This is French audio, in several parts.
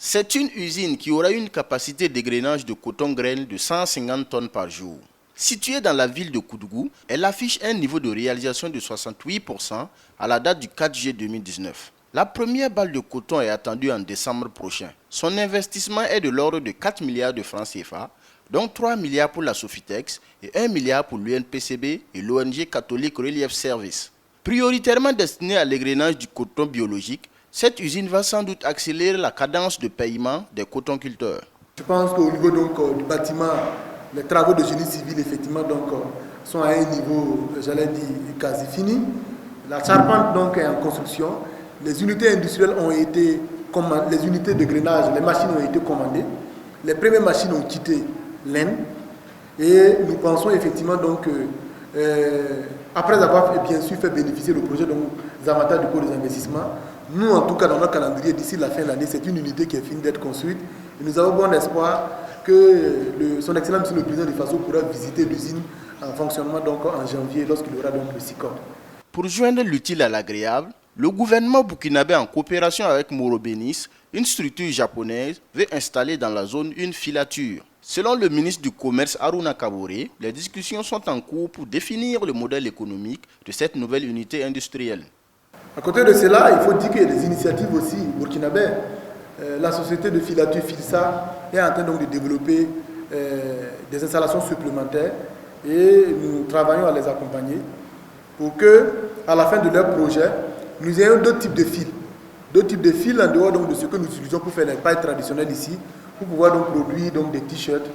C'est une usine qui aura une capacité d'égrenage de coton graine de 150 tonnes par jour. Située dans la ville de Koudougou, elle affiche un niveau de réalisation de 68% à la date du 4 juillet 2019. La première balle de coton est attendue en décembre prochain. Son investissement est de l'ordre de 4 milliards de francs CFA, dont 3 milliards pour la Sofitex et 1 milliard pour l'UNPCB et l'ONG catholique Relief Service. Prioritairement destinée à l'égrenage du coton biologique, cette usine va sans doute accélérer la cadence de paiement des cotonculteurs. Je pense qu'au niveau du bâtiment, les travaux de génie civil effectivement sont à un niveau, j'allais dire, quasi fini. La charpente donc est en construction. Les unités industrielles ont été commandées, les unités de grainage, les machines ont été commandées. Les premières machines ont quitté l'Inde et nous pensons effectivement donc après avoir bien sûr fait bénéficier le projet des avantages du coût des investissements, nous en tout cas dans notre calendrier d'ici la fin de l'année, c'est une unité qui est finie d'être construite et nous avons bon espoir que son Excellence Monsieur le Président du Faso pourra visiter l'usine en fonctionnement donc en janvier lorsqu'il aura donc le SICOM. Pour joindre l'utile à l'agréable, le gouvernement burkinabé en coopération avec Morobenis, une structure japonaise, veut installer dans la zone une filature. Selon le ministre du Commerce Haruna Kaboré, les discussions sont en cours pour définir le modèle économique de cette nouvelle unité industrielle. À côté de cela, il faut dire qu'il y a des initiatives aussi burkinabées. La société de filature Filsa est en train donc de développer des installations supplémentaires et nous travaillons à les accompagner pour que, à la fin de leur projet, nous ayons d'autres types de fils. D'autres types de fils en dehors donc, de ce que nous utilisons pour faire les pailles traditionnelles ici, pour pouvoir donc produire donc, des t-shirts,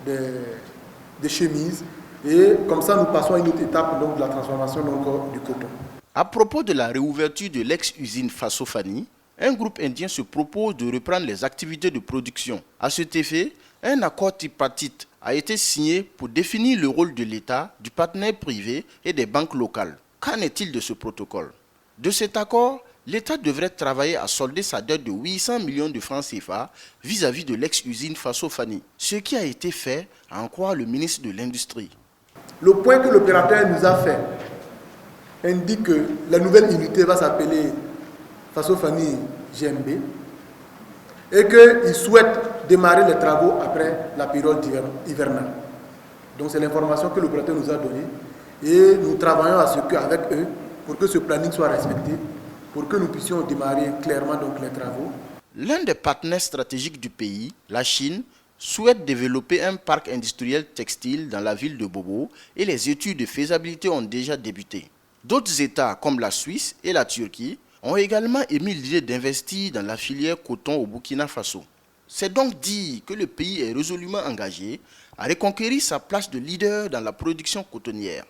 des chemises. Et comme ça, nous passons à une autre étape donc, de la transformation donc, du coton. À propos de la réouverture de l'ex-usine Fasofani, un groupe indien se propose de reprendre les activités de production. À cet effet, un accord tripartite a été signé pour définir le rôle de l'État, du partenaire privé et des banques locales. Qu'en est-il de ce protocole? De cet accord, l'État devrait travailler à solder sa dette de 800 millions de francs CFA vis-à-vis de l'ex-usine Fasofani, ce qui a été fait, à en croire le ministre de l'Industrie. Le point que l'opérateur nous a fait indique que la nouvelle unité va s'appeler Fasofani GMB et qu'il souhaite démarrer les travaux après la période hivernale. Donc c'est l'information que l'opérateur nous a donnée et nous travaillons à ce qu'avec eux pour que ce planning soit respecté, pour que nous puissions démarrer clairement donc les travaux. L'un des partenaires stratégiques du pays, la Chine, souhaite développer un parc industriel textile dans la ville de Bobo et les études de faisabilité ont déjà débuté. D'autres États comme la Suisse et la Turquie ont également émis l'idée d'investir dans la filière coton au Burkina Faso. C'est donc dire que le pays est résolument engagé à reconquérir sa place de leader dans la production cotonnière.